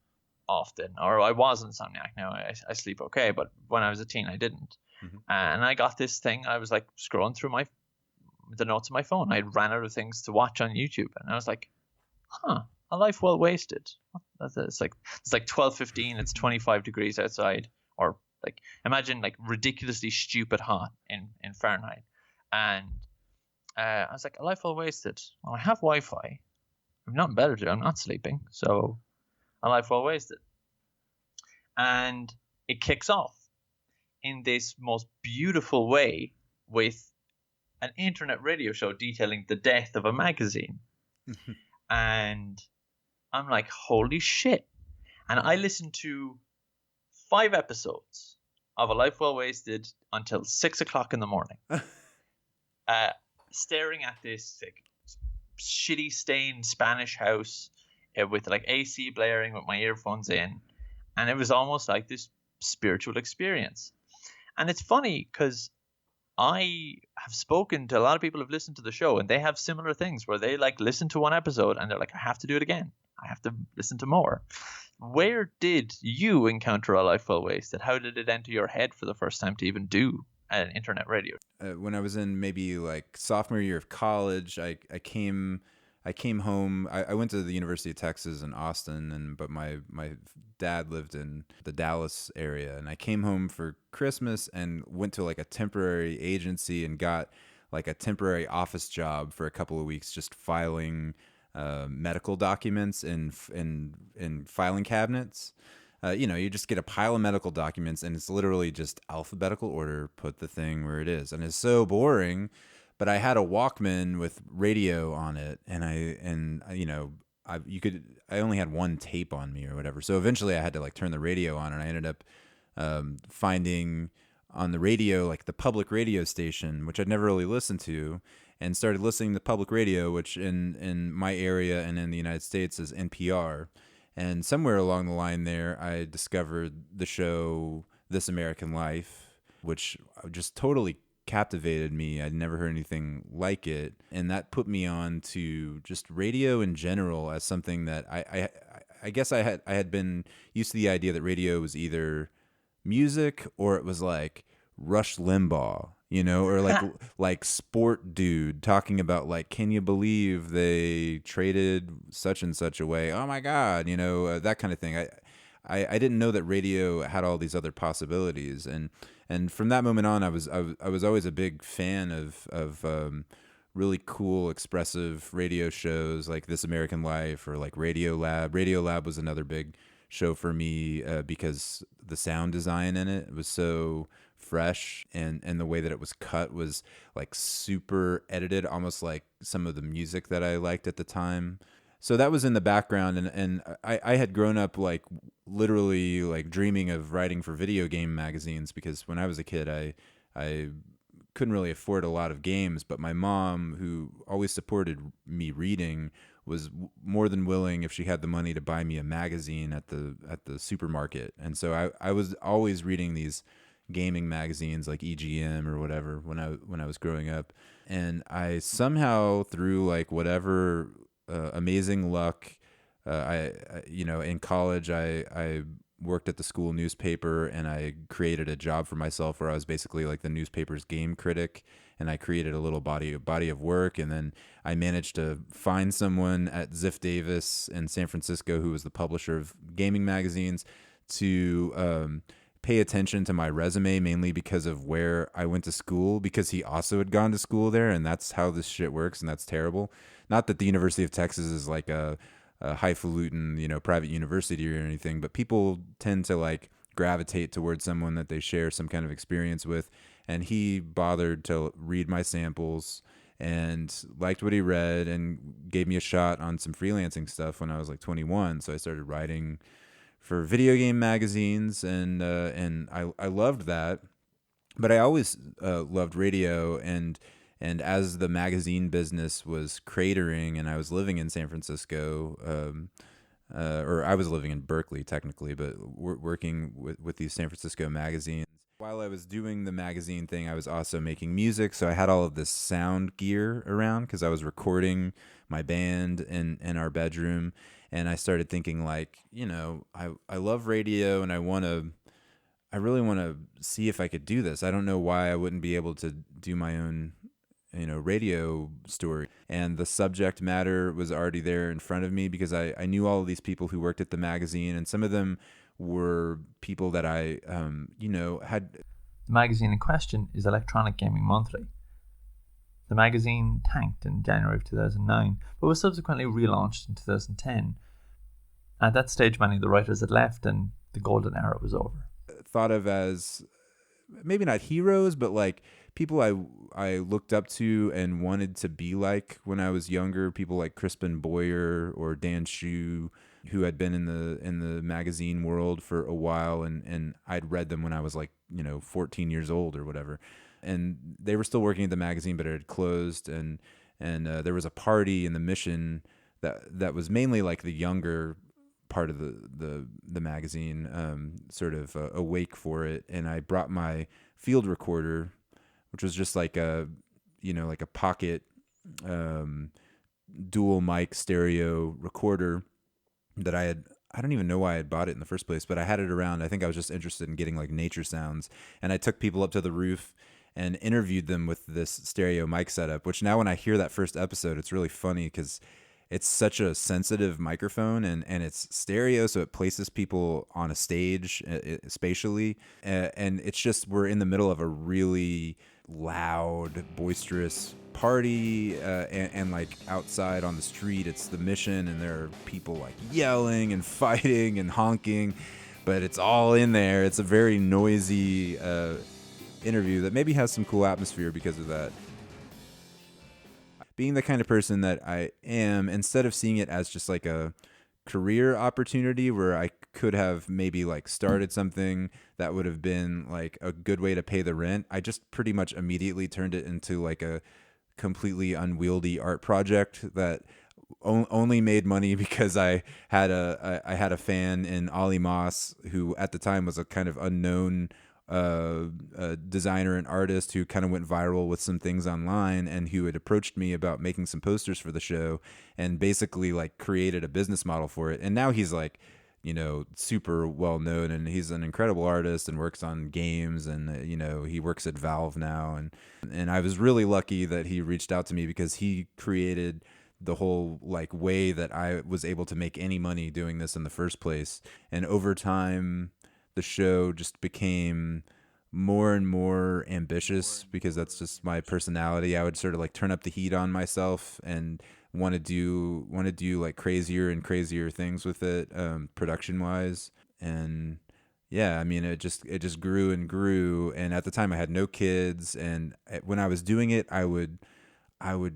often, or I was an insomniac. Now I sleep okay, but when I was a teen, I didn't. Mm-hmm. And I got this thing. I was like scrolling through the notes of my phone. I ran out of things to watch on YouTube, and I was like, "Huh, a life well wasted." It's like 12:15. It's 25 degrees outside, or like imagine like ridiculously stupid hot in Fahrenheit. And I was like, "A life well wasted." Well, I have Wi-Fi. I've nothing better to do. I'm not sleeping, so a life well wasted. And it kicks off in this most beautiful way with an internet radio show detailing the death of a magazine. And I'm like, holy shit. And I listened to 5 episodes of A Life Well Wasted until 6 o'clock in the morning. Staring at this like shitty stained Spanish house with like AC blaring with my earphones in. And it was almost like this spiritual experience. And it's funny because I have spoken to a lot of people who've listened to the show, and they have similar things where they like listen to one episode and they're like, I have to do it again. I have to listen to more. Where did you encounter A Life Well Wasted? How did it enter your head for the first time to even do an internet radio? When I was in maybe like sophomore year of college, I came home. I went to the University of Texas in Austin, but my dad lived in the Dallas area, and I came home for Christmas and went to like a temporary agency and got like a temporary office job for a couple of weeks, just filing medical documents in filing cabinets. You just get a pile of medical documents, and it's literally just alphabetical order. Put the thing where it is, and it's so boring. But I had a Walkman with radio on it, and I only had one tape on me or whatever. So eventually, I had to like turn the radio on, and I ended up finding on the radio like the public radio station, which I'd never really listened to, and started listening to public radio, which in my area and in the United States is NPR. And somewhere along the line there, I discovered the show This American Life, which just totally captivated me. I'd never heard anything like it. And that put me on to just radio in general as something that I guess I had been used to the idea that radio was either music or it was like Rush Limbaugh, or like sport dude talking about like, can you believe they traded such and such away? Oh my God, that kind of thing. I didn't know that radio had all these other possibilities, and from that moment on, I was always a big fan of really cool, expressive radio shows like This American Life or like Radio Lab. Radio Lab was another big show for me because the sound design in it was so fresh, and the way that it was cut was like super edited, almost like some of the music that I liked at the time. So that was in the background, and I had grown up like literally like dreaming of writing for video game magazines, because when I was a kid I couldn't really afford a lot of games, but my mom, who always supported me reading, was more than willing, if she had the money, to buy me a magazine at the supermarket. And so I was always reading these gaming magazines like EGM or whatever when I was growing up. And I somehow, through like whatever amazing luck, in college I worked at the school newspaper, and I created a job for myself where I was basically like the newspaper's game critic, and I created a little body of work. And then I managed to find someone at Ziff Davis in San Francisco, who was the publisher of gaming magazines, to pay attention to my resume, mainly because of where I went to school, because he also had gone to school there, and that's how this shit works, and that's terrible. Not that the University of Texas is like a highfalutin, private university or anything, but people tend to like gravitate towards someone that they share some kind of experience with. And he bothered to read my samples and liked what he read and gave me a shot on some freelancing stuff when I was like 21. So I started writing for video game magazines, and I loved that. But I always loved radio, and as the magazine business was cratering, and I was living in San Francisco, or I was living in Berkeley technically, but working with these San Francisco magazines. While I was doing the magazine thing, I was also making music, so I had all of this sound gear around because I was recording my band in our bedroom, and I started thinking like, I love radio, and I really want to see if I could do this. I don't know why I wouldn't be able to do my own radio story. And the subject matter was already there in front of me, because I knew all of these people who worked at the magazine, and some of them were people that I, had. The magazine in question is Electronic Gaming Monthly. The magazine tanked in January of 2009, but was subsequently relaunched in 2010. At that stage, many of the writers had left, and the golden era was over. Thought of as maybe not heroes, but like people I looked up to and wanted to be like when I was younger. People like Crispin Boyer or Dan Shu, who had been in the magazine world for a while, and I'd read them when I was like 14 years old or whatever, and they were still working at the magazine, but it had closed, and there was a party in the Mission that was mainly like the younger part of the magazine, sort of awake for it, and I brought my field recorder, which was just like a pocket dual mic stereo recorder that I don't even know why I had bought it in the first place, but I had it around. I think I was just interested in getting like nature sounds, and I took people up to the roof and interviewed them with this stereo mic setup, which now when I hear that first episode, it's really funny because it's such a sensitive microphone, and it's stereo, so it places people on a stage spatially, and it's just, we're in the middle of a really loud, boisterous party, and like outside on the street, it's the Mission, and there are people like yelling and fighting and honking, but it's all in there. It's a very noisy interview that maybe has some cool atmosphere because of that. Being the kind of person that I am, instead of seeing it as just like a career opportunity where I could have maybe like started something that would have been like a good way to pay the rent, I just pretty much immediately turned it into like a completely unwieldy art project that only made money because I had a fan in Ollie Moss, who at the time was a kind of unknown designer and artist who kind of went viral with some things online, and who had approached me about making some posters for the show, and basically like created a business model for it. And now he's like, super well known, and he's an incredible artist and works on games, and he works at Valve now, and I was really lucky that he reached out to me because he created the whole like way that I was able to make any money doing this in the first place. And over time, the show just became more and more ambitious because that's just my personality. I would sort of like turn up the heat on myself and want to do like crazier and crazier things with it, production wise. And yeah, I mean, it just grew and grew. And at the time I had no kids. And when I was doing it, I would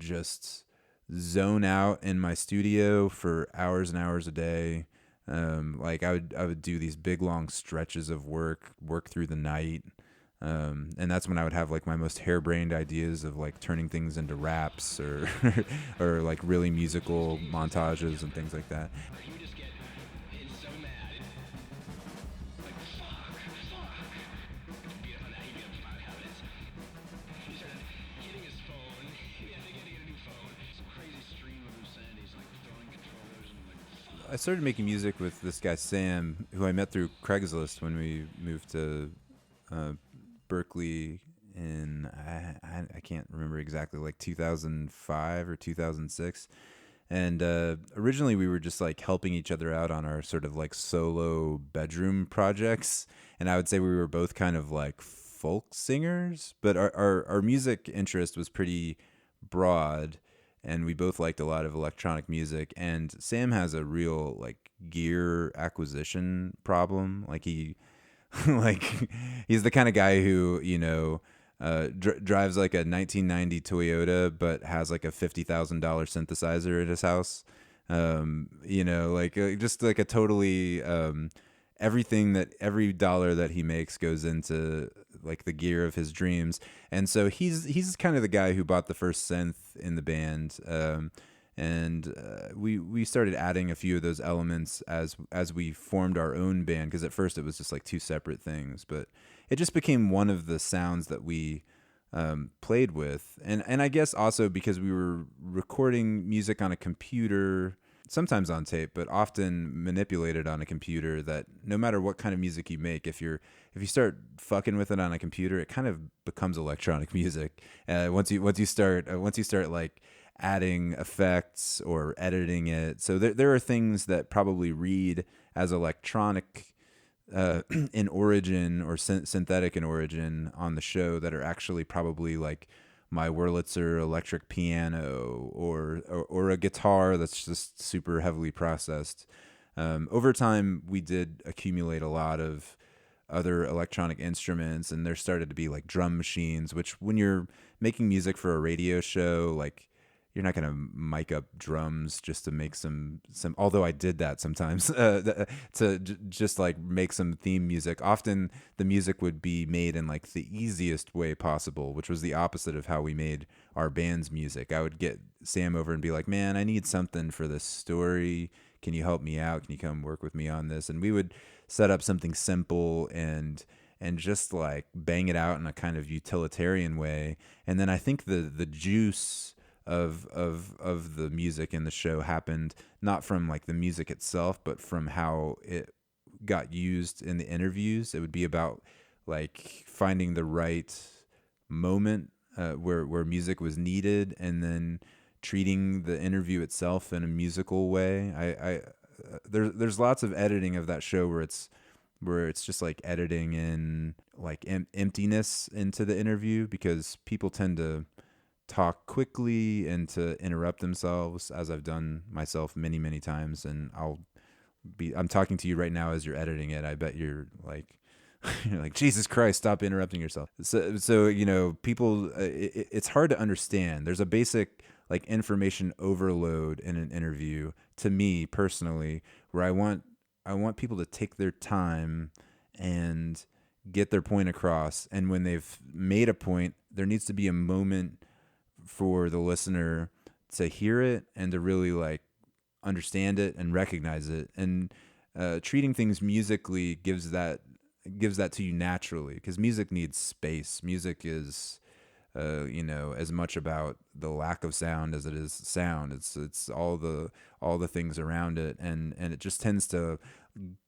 just zone out in my studio for hours and hours a day. Like I would do these big long stretches of work through the night. And that's when I would have like my most harebrained ideas of like turning things into raps or or like really musical montages and things like that. I started making music with this guy Sam, who I met through Craigslist when we moved to Berkeley in I can't remember exactly, like 2005 or 2006. And originally we were just like helping each other out on our sort of like solo bedroom projects, and I would say we were both kind of like folk singers, but our music interest was pretty broad, and we both liked a lot of electronic music. And Sam has a real like gear acquisition problem. Like like he's the kind of guy who drives like a 1990 Toyota but has like a $50,000 synthesizer at his house. Like just like a totally every dollar that he makes goes into like the gear of his dreams. And so he's kind of the guy who bought the first synth in the band. And we started adding a few of those elements as we formed our own band, because at first it was just like two separate things, but it just became one of the sounds that we played with. And I guess also because we were recording music on a computer, sometimes on tape, but often manipulated on a computer, that no matter what kind of music you make, if you start fucking with it on a computer, it kind of becomes electronic music. Once you start like adding effects or editing it. So there are things that probably read as electronic in origin or synthetic in origin on the show that are actually probably like my Wurlitzer electric piano or a guitar that's just super heavily processed. Over time, we did accumulate a lot of other electronic instruments, and there started to be like drum machines, which when you're making music for a radio show, like you're not going to mic up drums just to make some, although I did that sometimes, just like make some theme music. Often the music would be made in like the easiest way possible, which was the opposite of how we made our band's music. I would get Sam over and be like, man, I need something for this story. Can you help me out? Can you come work with me on this? And we would set up something simple and just like bang it out in a kind of utilitarian way. And then I think the juice of the music in the show happened not from like the music itself, but from how it got used in the interviews. It would be about like finding the right moment where music was needed, and then treating the interview itself in a musical way. There's lots of editing of that show where it's where it's just like editing in like emptiness into the interview, because people tend to talk quickly and to interrupt themselves, as I've done myself many, many times. And I'm talking to you right now as you're editing it. I bet you're like, you're like, Jesus Christ, stop interrupting yourself. So people, it's hard to understand. There's a basic like information overload in an interview, to me personally, where I want people to take their time and get their point across. And when they've made a point, there needs to be a moment for the listener to hear it and to really like understand it and recognize it. And treating things musically gives that to you naturally, because music needs space. Music is as much about the lack of sound as it is sound. It's all the things around it, and it just tends to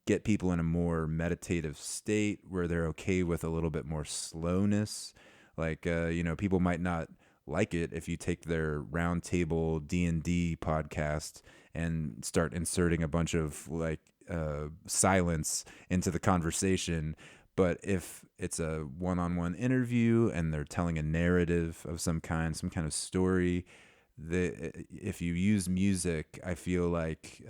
get people in a more meditative state where they're okay with a little bit more slowness. Like people might not like it if you take their roundtable D&D podcast and start inserting a bunch of like silence into the conversation. But if it's a one-on-one interview and they're telling a narrative of some kind of story, if you use music, I feel like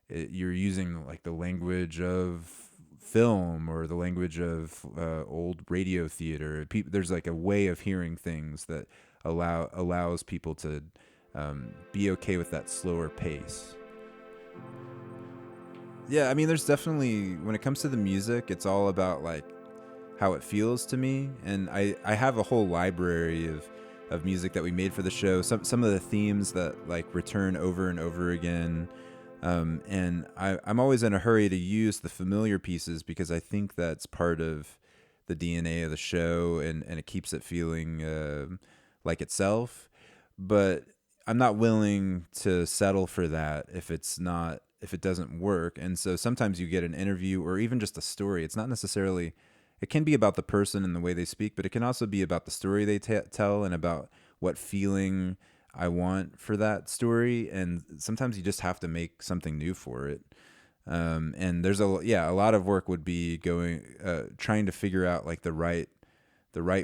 you're using like the language of film or the language of old radio theater. There's like a way of hearing things that allows people to be okay with that slower pace. Yeah, I mean, there's definitely, when it comes to the music, it's all about like how it feels to me. And I have a whole library of music that we made for the show. Some of the themes that like return over and over again. And I'm always in a hurry to use the familiar pieces, because I think that's part of the DNA of the show, and it keeps it feeling like itself. But I'm not willing to settle for that if it doesn't work. And so sometimes you get an interview or even just a story. It's not necessarily, it can be about the person and the way they speak, but it can also be about the story they tell and about what feeling I want for that story. And sometimes you just have to make something new for it. And there's a lot of work would be trying to figure out like the right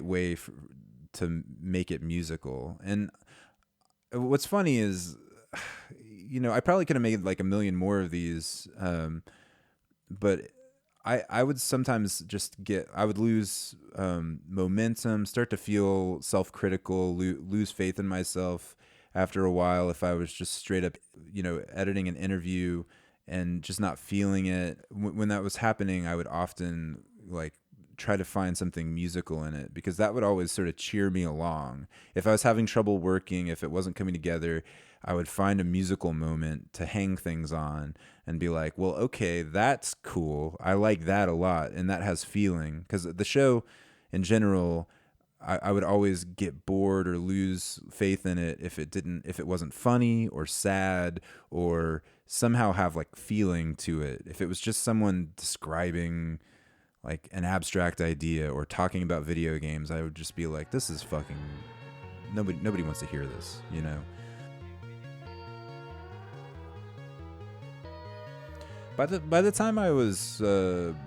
way to make it musical. And what's funny is, I probably could have made like a million more of these, but I would sometimes I would lose momentum, start to feel self-critical, lose faith in myself after a while if I was just straight up, editing an interview and just not feeling it. When that was happening, I would often like try to find something musical in it, because that would always sort of cheer me along. If I was having trouble working, if it wasn't coming together, I would find a musical moment to hang things on and be like, well, okay, that's cool. I like that a lot. And that has feeling, because the show in general, I would always get bored or lose faith in it if it wasn't funny or sad or somehow have like feeling to it. If it was just someone describing like an abstract idea or talking about video games, I would just be like, this is fucking, nobody wants to hear this, By the time I was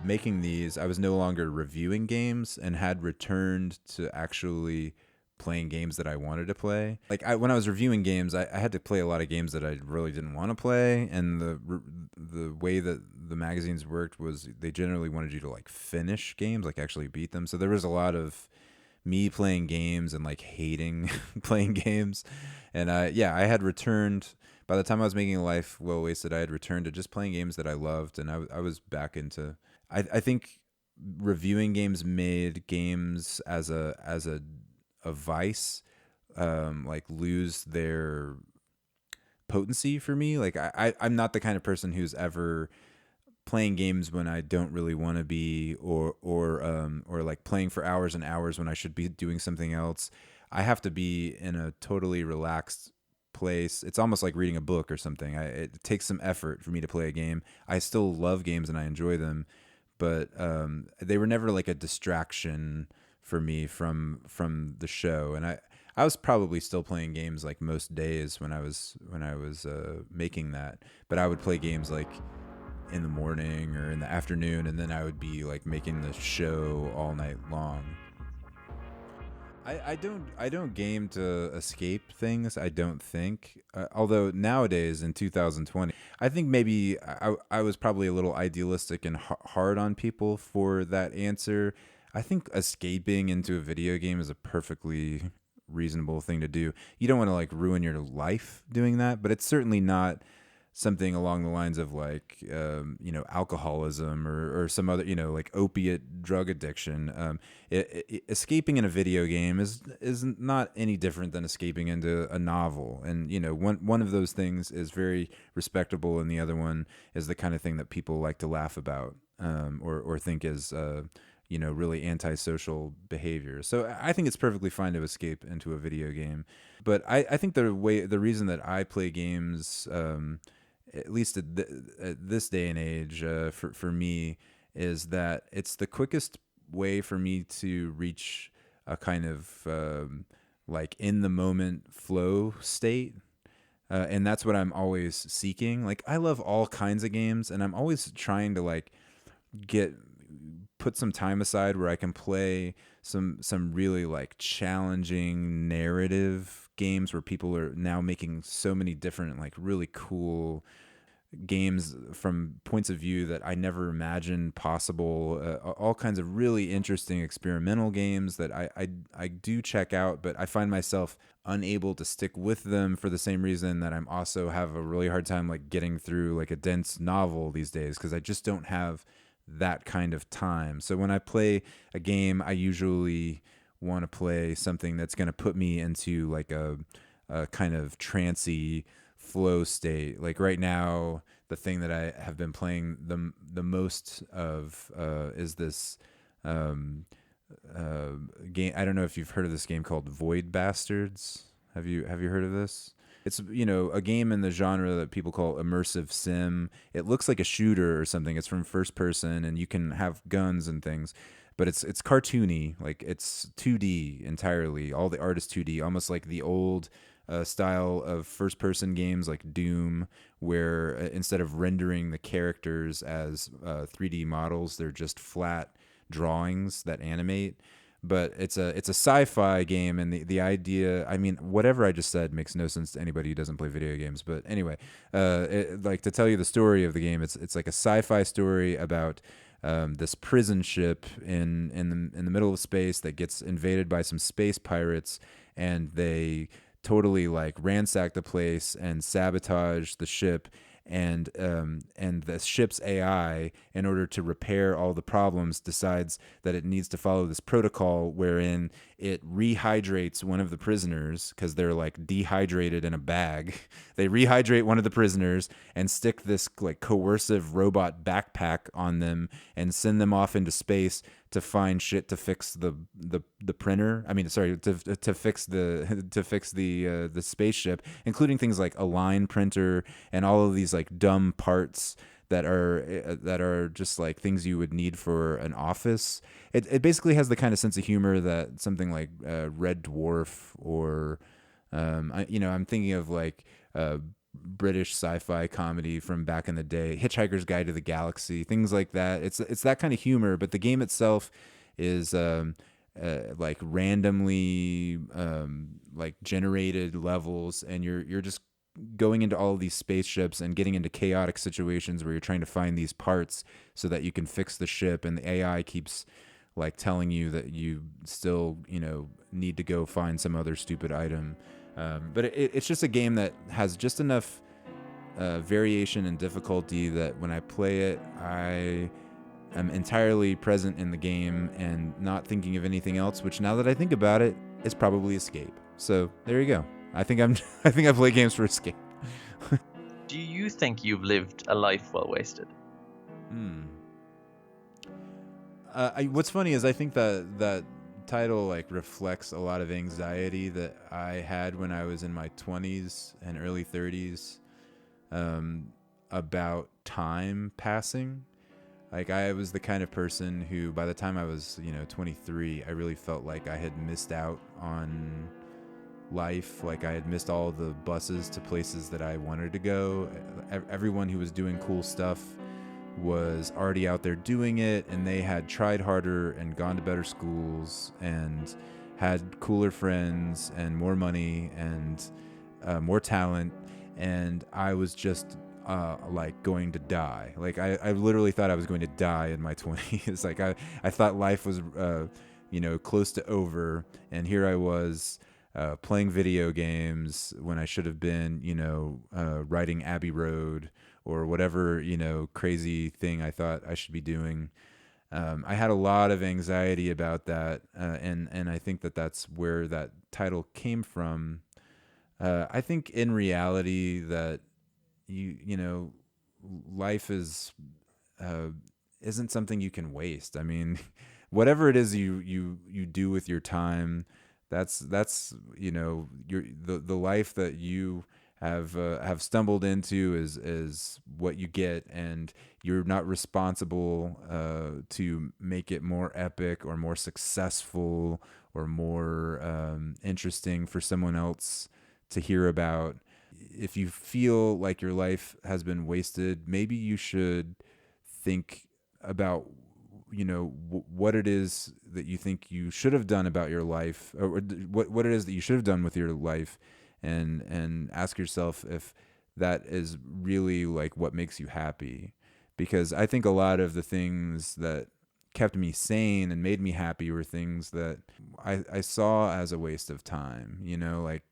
making these, I was no longer reviewing games and had returned to actually playing games that I wanted to play. Like when I was reviewing games, I had to play a lot of games that I really didn't want to play, and the way that the magazines worked was they generally wanted you to like finish games, like actually beat them. So there was a lot of me playing games and like hating playing games, and I had returned. By the time I was making a Life Well Wasted, I had returned to just playing games that I loved, and I was back into. I think reviewing games made games as a vice like lose their potency for me. Like I'm not the kind of person who's ever playing games when I don't really want to be, or like playing for hours and hours when I should be doing something else. I have to be in a totally relaxed place. It's almost like reading a book or something. It takes some effort for me to play a game. I still love games and I enjoy them, but they were never like a distraction for me from the show. And I was probably still playing games like most days when I was making that, but I would play games like in the morning or in the afternoon, and then I would be like making the show all night long. I don't game to escape things. I don't think. Although nowadays in 2020, I think maybe I was probably a little idealistic and hard on people for that answer. I think escaping into a video game is a perfectly reasonable thing to do. You don't want to like ruin your life doing that, but it's certainly not something along the lines of like alcoholism or some other like opiate drug addiction. Escaping in a video game is not any different than escaping into a novel, and one of those things is very respectable, and the other one is the kind of thing that people like to laugh about, or think is really antisocial behavior. So I think it's perfectly fine to escape into a video game, but I think the reason that I play games, at least at this day and age, for me, is that it's the quickest way for me to reach a kind of like in the moment flow state. And that's what I'm always seeking. Like, I love all kinds of games, and I'm always trying to like put some time aside where I can play some really like challenging narrative games where people are now making so many different like really cool games from points of view that I never imagined possible. All kinds of really interesting experimental games that I do check out, but I find myself unable to stick with them for the same reason that I'm also have a really hard time like getting through like a dense novel these days, because I just don't have that kind of time. So when I play a game, I usually want to play something that's going to put me into like a kind of trancy flow state. Like right now, the thing that I have been playing the most of is this game. I don't know if you've heard of this game called Void Bastards. Have you heard of this? It's a game in the genre that people call immersive sim. It looks like a shooter or something. It's from first person, and you can have guns and things, but it's cartoony. Like, it's 2D entirely. All the art is 2D, almost like the old style of first person games like Doom, where instead of rendering the characters as 3D models, they're just flat drawings that animate. But it's a sci-fi game, and the idea, I mean, whatever I just said makes no sense to anybody who doesn't play video games. But anyway, like, to tell you the story of the game, it's like a sci-fi story about this prison ship in the middle of space that gets invaded by some space pirates, and they totally like ransack the place and sabotage the ship, and the ship's AI, in order to repair all the problems, decides that it needs to follow this protocol wherein it rehydrates one of the prisoners, because they're like dehydrated in a bag. They rehydrate one of the prisoners and stick this like coercive robot backpack on them and send them off into space to find shit to fix the printer. I mean, sorry, to fix the spaceship, including things like a line printer and all of these like dumb parts that are just like things you would need for an office. It basically has the kind of sense of humor that something like Red Dwarf, or I'm thinking of like British sci-fi comedy from back in the day, Hitchhiker's Guide to the Galaxy, things like that. It's that kind of humor, but the game itself is like randomly like generated levels, and you're just going into all of these spaceships and getting into chaotic situations where you're trying to find these parts so that you can fix the ship, and the AI keeps like telling you that you still need to go find some other stupid item. But it's just a game that has just enough variation and difficulty that when I play it, I am entirely present in the game and not thinking of anything else, which, now that I think about it, is probably escape. So there you go. I think I play games for escape. Do you think you've lived a life well wasted? What's funny is I think that title like reflects a lot of anxiety that I had when I was in my 20s and early 30s, about time passing. Like, I was the kind of person who, by the time I was 23, I really felt like I had missed out on life. Like, I had missed all the buses to places that I wanted to go. Everyone who was doing cool stuff was already out there doing it, and they had tried harder and gone to better schools and had cooler friends and more money and more talent, and I was just like going to die. Like I literally thought I was going to die in my 20s. Like I thought life was close to over, and here I was playing video games when I should have been writing Abbey Road or whatever crazy thing I thought I should be doing. I had a lot of anxiety about that, and I think that's where that title came from. I think in reality that life isn't something you can waste. I mean, whatever it is you do with your time, that's the life that you have stumbled into is what you get, and you're not responsible to make it more epic or more successful or more interesting for someone else to hear about. If you feel like your life has been wasted, maybe you should think about what it is that you think you should have done about your life, or what it is that you should have done with your life, and ask yourself if that is really like what makes you happy. Because I think a lot of the things that kept me sane and made me happy were things that I saw as a waste of time. Like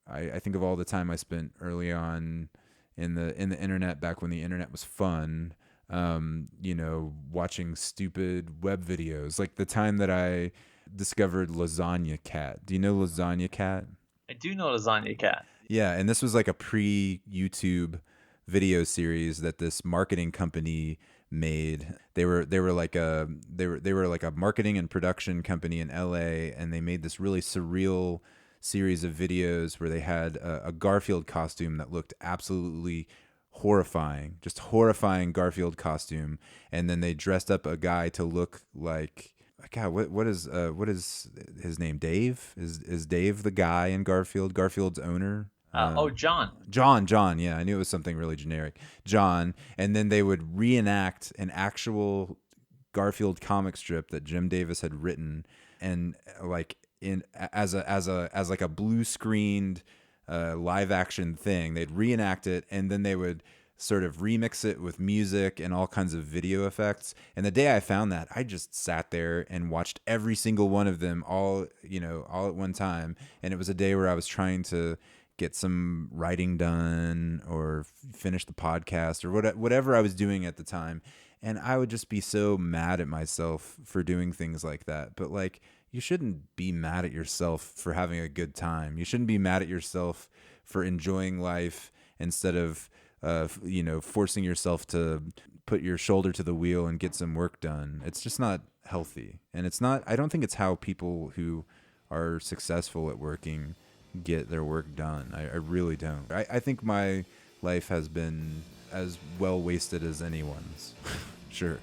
I think of all the time I spent early on in the internet, back when the internet was fun, watching stupid web videos. Like the time that I discovered Lasagna Cat. Do you know Lasagna Cat? I do know Lasagna Cat. Yeah, and this was like a pre-YouTube video series that this marketing company made. They were like a marketing and production company in LA, and they made this really surreal series of videos where they had a Garfield costume that looked absolutely horrifying, just horrifying Garfield costume, and then they dressed up a guy to look like, God, what is his name? Dave? Is Dave the guy in Garfield? Garfield's owner? John. John. Yeah, I knew it was something really generic. John, and then they would reenact an actual Garfield comic strip that Jim Davis had written, and like in as like a blue screened live action thing. They'd reenact it, and then they would sort of remix it with music and all kinds of video effects. And the day I found that, I just sat there and watched every single one of them all at one time. And it was a day where I was trying to get some writing done or finish the podcast or whatever I was doing at the time. And I would just be so mad at myself for doing things like that. But like, you shouldn't be mad at yourself for having a good time. You shouldn't be mad at yourself for enjoying life instead of forcing yourself to put your shoulder to the wheel and get some work done. It's just not healthy. And I don't think it's how people who are successful at working get their work done. I really don't. I think my life has been as well wasted as anyone's. Sure.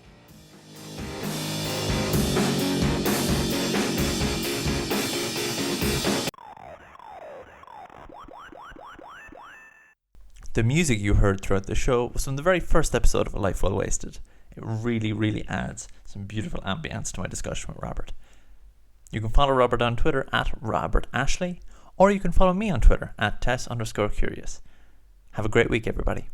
The music you heard throughout the show was from the very first episode of A Life Well Wasted. It really, really adds some beautiful ambience to my discussion with Robert. You can follow Robert on Twitter at Robert Ashley, or you can follow me on Twitter at Tess_Curious. Have a great week, everybody.